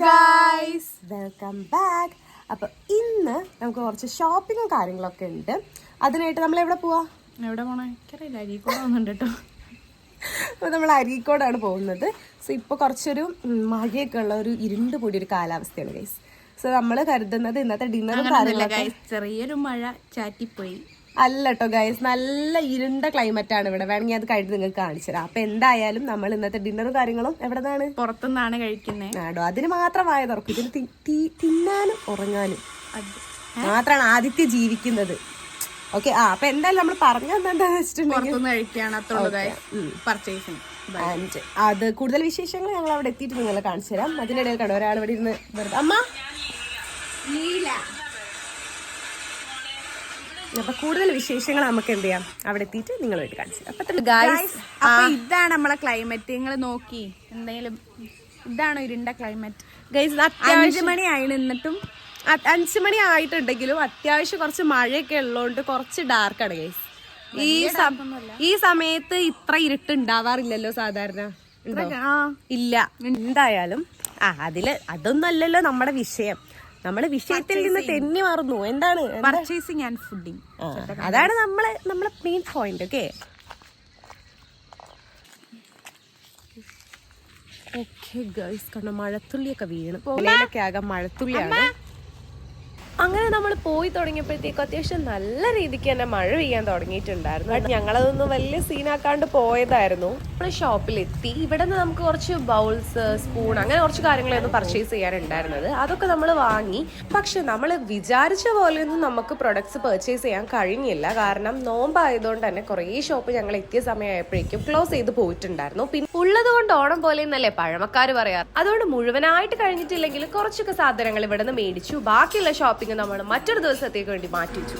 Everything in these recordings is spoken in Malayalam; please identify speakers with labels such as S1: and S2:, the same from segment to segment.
S1: Guys, welcome back. അപ്പൊ ഇന്ന് നമുക്ക് കുറച്ച് ഷോപ്പിങ്ങും കാര്യങ്ങളൊക്കെ ഉണ്ട്. അതിനായിട്ട് നമ്മൾ എവിടെ പോവാ?
S2: എവിടെ പോണേ? എനിക്കറിയില്ല. അരീക്കോട് വന്നിട്ടുണ്ട് കേട്ടോ.
S1: അപ്പോൾ നമ്മൾ അരീക്കോടാണ് പോകുന്നത്. സോ ഇപ്പോൾ കുറച്ചൊരു മഴയൊക്കെ ഉള്ള ഒരു ഇരുണ്ട് കൂടിയ ഒരു കാലാവസ്ഥയാണ് ഗൈസ്. സോ നമ്മൾ കരുതുന്നത് ഇന്നത്തെ ഡിന്നറും കാര്യങ്ങളൊക്കെ
S2: ചെറിയൊരു മഴ ചാറ്റിപ്പോയി.
S1: അല്ല കേട്ടോ ഗൈസ്, നല്ല ഇരുണ്ട ക്ലൈമറ്റ് ആണ് ഇവിടെ. വേണമെങ്കിൽ അത് കഴിഞ്ഞ് നിങ്ങൾക്ക് കാണിച്ചു തരാം. അപ്പൊ എന്തായാലും നമ്മൾ ഇന്നത്തെ ഡിന്നറും കാര്യങ്ങളും എവിടെന്നാണ്?
S2: പുറത്തുനിന്നാണ് കഴിക്കുന്നത്.
S1: ആടോ, അതിന് മാത്രമായ തുറക്കും. ഇതിന് തിന്നാനും ഉറങ്ങാനും മാത്രമാണ് ആദിത്യ ജീവിക്കുന്നത്. ഓക്കെ. അപ്പൊ എന്തായാലും നമ്മൾ പറഞ്ഞു എന്താന്ന് വെച്ചിട്ടുണ്ടെങ്കിൽ അത് കൂടുതൽ വിശേഷങ്ങൾ ഞങ്ങൾ അവിടെ എത്തിയിട്ട് നിങ്ങളെ കാണിച്ചു തരാം. അതിനിടയിൽ കണ്ടോ ഒരാൾ ഇവിടെ ഇരുന്ന് വെറുതെ അമ്മ അപ്പൊ കൂടുതൽ വിശേഷങ്ങൾ നമുക്ക് എന്ത് ചെയ്യാം, അവിടെ എത്തിയിട്ട് നിങ്ങളുമായിട്ട് കാണിച്ചു തരാം.
S2: അപ്പൊ ഇതാണ് നമ്മളെ ക്ലൈമറ്റ്. നിങ്ങൾ നോക്കി എന്തെങ്കിലും, ഇതാണോ ഇരുണ്ട ക്ലൈമറ്റ് ഗൈസ്? 5 മണി ആയി നിന്നിട്ടും
S1: 5 മണി ആയിട്ടുണ്ടെങ്കിലും അത്യാവശ്യം കുറച്ച് മഴയൊക്കെ ഉള്ളതുകൊണ്ട് കുറച്ച് ഡാർക്കാണ് ഗൈസ്. ഈ സമയത്ത് ഇത്ര ഇരുട്ട് ഉണ്ടാവാറില്ലല്ലോ സാധാരണ. ഇല്ല. എന്തായാലും അതൊന്നും അല്ലല്ലോ നമ്മുടെ വിഷയം. നമ്മുടെ വിഷയത്തിൽ നിന്ന് തെന്നി മാറുന്നു. എന്താണ്?
S2: Purchasing and fooding.
S1: അതാണ് നമ്മളെ main point. Okay okay guys, കാരണം മഴത്തുള്ളിയൊക്കെ വീണ് പോലൊക്കെ ആകാം. മഴത്തുള്ളിയാണ്. അങ്ങനെ നമ്മൾ പോയി തുടങ്ങിയപ്പോഴത്തേക്കും അത്യാവശ്യം നല്ല രീതിക്ക് തന്നെ മഴ പെയ്യാൻ തുടങ്ങിയിട്ടുണ്ടായിരുന്നു. ഞങ്ങളതൊന്നും വലിയ സീനാക്കാണ്ട് പോയതായിരുന്നു. നമ്മൾ ഷോപ്പിലെത്തി. ഇവിടെ നിന്ന് നമുക്ക് കുറച്ച് ബൗൾസ്, സ്പൂൺ, അങ്ങനെ കുറച്ച് കാര്യങ്ങളായിരുന്നു പർച്ചേസ് ചെയ്യാനുണ്ടായിരുന്നത്. അതൊക്കെ നമ്മൾ വാങ്ങി. പക്ഷെ നമ്മൾ വിചാരിച്ച പോലെയൊന്നും നമുക്ക് പ്രൊഡക്ട്സ് പർച്ചേസ് ചെയ്യാൻ കഴിഞ്ഞില്ല. കാരണം നോമ്പായതുകൊണ്ട് തന്നെ കുറേ ഷോപ്പ് ഞങ്ങൾ എത്തിയ സമയമായപ്പോഴേക്കും ക്ലോസ് ചെയ്ത് പോയിട്ടുണ്ടായിരുന്നു. പിന്നെ ഉള്ളത് കൊണ്ട് ഓണം പോലെ എന്നല്ലേ പഴമക്കാർ പറയാറ്. അതുകൊണ്ട് മുഴുവനായിട്ട് കഴിഞ്ഞിട്ടില്ലെങ്കിൽ കുറച്ചൊക്കെ സാധനങ്ങൾ ഇവിടെ നിന്ന് മേടിച്ചു. ബാക്കിയുള്ള ഷോപ്പിംഗ് നമ്മൾ മറ്റൊരു ദിവസത്തേക്ക് വേണ്ടി മാറ്റി വെച്ചു.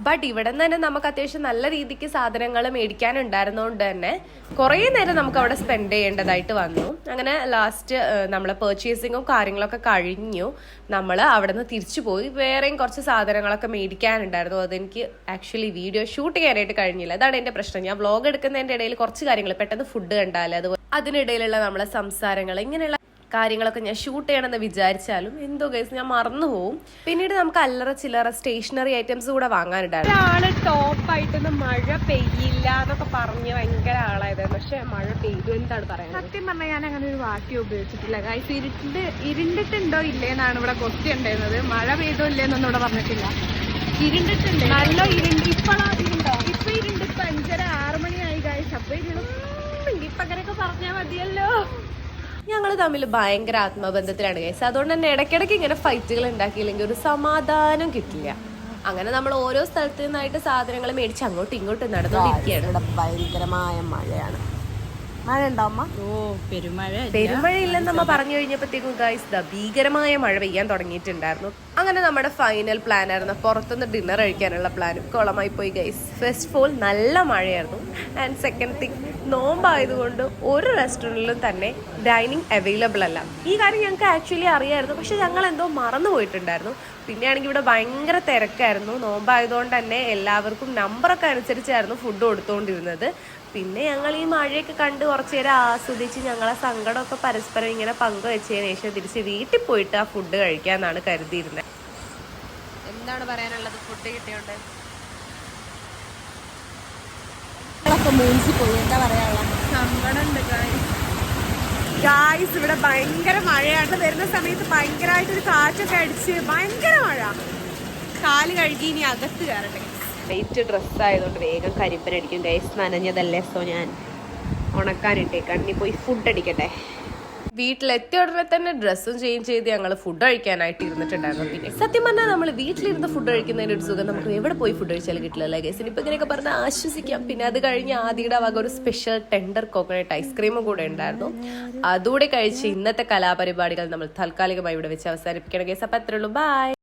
S1: ബട്ട് ഇവിടെ നിന്ന് തന്നെ നമുക്ക് അത്യാവശ്യം നല്ല രീതിക്ക് സാധനങ്ങൾ മേടിക്കാനുണ്ടായിരുന്നതുകൊണ്ട് തന്നെ കുറേ നേരം നമുക്ക് അവിടെ സ്പെൻഡ് ചെയ്യേണ്ടതായിട്ട് വന്നു. അങ്ങനെ ലാസ്റ്റ് നമ്മളെ പർച്ചേസിങ്ങും കാര്യങ്ങളൊക്കെ കഴിഞ്ഞു. നമ്മൾ അവിടെ നിന്ന് തിരിച്ചു പോയി. വേറെയും കുറച്ച് സാധനങ്ങളൊക്കെ മേടിക്കാനുണ്ടായിരുന്നു. അതെനിക്ക് ആക്ച്വലി വീഡിയോ ഷൂട്ട് ചെയ്യാനായിട്ട് കഴിഞ്ഞില്ല. അതാണ് എൻ്റെ പ്രശ്നം. ഞാൻ വ്ളോഗ് എടുക്കുന്നതിൻ്റെ ഇടയിൽ കുറച്ച് കാര്യങ്ങൾ പെട്ടെന്ന് ഫുഡ് കണ്ടാൽ അതുപോലെ അതിനിടയിലുള്ള നമ്മളെ സംസാരങ്ങൾ, ഇങ്ങനെയുള്ള കാര്യങ്ങളൊക്കെ ഞാൻ ഷൂട്ട് ചെയ്യണമെന്ന് വിചാരിച്ചാലും എന്തോ ഗൈസ് ഞാൻ മറന്നു പോവും. പിന്നീട് നമുക്ക് അല്ലറ ചില്ലറ സ്റ്റേഷനറി ഐറ്റംസ് കൂടെ വാങ്ങാനുണ്ടായിരുന്നു. ആള് ടോപ്പായിട്ടൊന്നും മഴ പെയ്യില്ല എന്നൊക്കെ പറഞ്ഞ് ഭയങ്കര ആളായതായിരുന്നു. പക്ഷെ മഴ പെയ്തു. എന്താണ് പറയുന്നത്?
S2: സത്യം പറഞ്ഞാൽ ഞാൻ അങ്ങനെ ഒരു വാക്യം ഉപയോഗിച്ചിട്ടില്ല ഗൈസ്. ഇരുണ്ടിട്ടുണ്ടോ ഇല്ലേന്നാണ് ഇവിടെ ക്വസ്റ്റ്യൻ ഉണ്ടായിരുന്നത്. മഴ പെയ്തോ ഇല്ലേന്നൊന്നും ഇവിടെ പറഞ്ഞിട്ടില്ല. ഇരുണ്ടിട്ടുണ്ട്, നല്ല ഇരുണ്ട്. ഇപ്പോഴാ ഇരുണ്ടോ? ഇപ്പൊ ഇരുണ്ട്. ഇപ്പൊ 5:30-6 മണിയായി ഗൈസ്. അപ്പൊ ഇപ്പൊ അങ്ങനെയൊക്കെ പറഞ്ഞാൽ മതിയല്ലോ.
S1: ഞങ്ങൾ തമ്മിൽ ഭയങ്കര ആത്മബന്ധത്തിലാണ് ഗൈസ്. അതുകൊണ്ട് തന്നെ ഇടയ്ക്കിടയ്ക്ക് ഇങ്ങനെ ഫൈറ്റുകൾ ഉണ്ടാക്കിയില്ലെങ്കിൽ ഒരു സമാധാനം കിട്ടില്ല. അങ്ങനെ നമ്മൾ ഓരോ സ്ഥലത്തു നിന്നായിട്ട് സാധനങ്ങൾ മേടിച്ച് അങ്ങോട്ടും ഇങ്ങോട്ടും നടന്നുകൊണ്ടിരിക്കുകയാണ്. ഇവിടെ ഭയങ്കരമായ മഴയാണ്. മഴ ഉണ്ടാവുമ്പോ പെരുമഴയില്ലെന്ന് നമ്മ പറഞ്ഞു കഴിഞ്ഞപ്പോഴത്തേക്കും ഗൈസ് ഭീകരമായ മഴ പെയ്യാൻ തുടങ്ങിയിട്ടുണ്ടായിരുന്നു. അങ്ങനെ നമ്മുടെ ഫൈനൽ പ്ലാൻ ആയിരുന്നു പുറത്തുനിന്ന് ഡിന്നർ കഴിക്കാനുള്ള പ്ലാനും കുളമായി പോയി ഗൈസ്. ഫസ്റ്റ് ഓഫ് ഓൾ നല്ല മഴയായിരുന്നു. ആൻഡ് സെക്കൻഡ് തിങ്, നോമ്പായതുകൊണ്ട് ഒരു റെസ്റ്റോറൻറ്റിലും തന്നെ ഡൈനിങ് അവൈലബിൾ അല്ല. ഈ കാര്യം ഞങ്ങൾക്ക് ആക്ച്വലി അറിയായിരുന്നു. പക്ഷെ ഞങ്ങൾ എന്തോ മറന്നു പോയിട്ടുണ്ടായിരുന്നു. പിന്നെയാണെങ്കിൽ ഇവിടെ ഭയങ്കര തിരക്കായിരുന്നു. നോമ്പായതുകൊണ്ട് തന്നെ എല്ലാവർക്കും നമ്പറൊക്കെ അനുസരിച്ചായിരുന്നു ഫുഡ് കൊടുത്തുകൊണ്ടിരുന്നത്. പിന്നെ ഞങ്ങൾ ഈ മഴയൊക്കെ കണ്ട് കുറച്ചു നേരം ആസ്വദിച്ച് ഞങ്ങളെ സങ്കടമൊക്കെ പരസ്പരം ഇങ്ങനെ പങ്കുവെച്ചതിന് ശേഷം തിരിച്ച് വീട്ടിൽ പോയിട്ട് ആ ഫുഡ് കഴിക്കാന്നാണ് കരുതിയിരുന്നത്. എന്താണ് പറയാനുള്ളത്? ഫുഡ് കിട്ടിയോണ്ട് എന്താ പറയാനുള്ളത്?
S2: സങ്കടമുണ്ട്
S1: ഗായ്സ്. ഇവിടെ ഭയങ്കര മഴയാണ്. വരുന്ന സമയത്ത് ഭയങ്കരമായിട്ടൊരു കാറ്റൊക്കെ അടിച്ച് ഭയങ്കര മഴ. കാല് കഴുകി ഇനി അകത്ത് കയറട്ടെ. ലൈറ്റ് ഡ്രസ്സായതുകൊണ്ട് വേഗം കരിപ്പനടിക്കും ഗൈസ്. നനഞ്ഞതല്ലേ, സോ ഞാൻ ഉണക്കാനിട്ടേക്കാണ്. ഇനി പോയി ഫുഡ് അടിക്കട്ടെ. വീട്ടിലെത്തിയ ഉടനെ തന്നെ ഡ്രസ്സും ചേഞ്ച് ചെയ്ത് ഞങ്ങൾ ഫുഡ് കഴിക്കാനായിട്ട് ഇരുന്നിട്ടുണ്ടായിരുന്നു. പിന്നെ സത്യം പറഞ്ഞാൽ നമ്മൾ വീട്ടിലിരുന്ന് ഫുഡ് കഴിക്കുന്നതിൻ്റെ ഒരു സുഖം നമുക്ക് എവിടെ പോയി ഫുഡ് കഴിച്ചാലും കിട്ടില്ലല്ലേ ഗൈസ്. ഇനിയിപ്പോൾ ഇങ്ങനെയൊക്കെ പറഞ്ഞാൽ ആശ്വസിക്കാം. പിന്നെ അത് കഴിഞ്ഞ് ആദിയുടെ വക ഒരു സ്പെഷ്യൽ ടെൻഡർ കോക്കനട്ട് ഐസ്ക്രീമും കൂടെ ഉണ്ടായിരുന്നു. അതുകൂടെ കഴിച്ച് ഇന്നത്തെ കലാപരിപാടികൾ നമ്മൾ താൽക്കാലികമായി ഇവിടെ വെച്ച് അവസാനിപ്പിക്കണം ഗൈസ്. അപ്പം അത്രേ ഉള്ളൂ. ബൈ.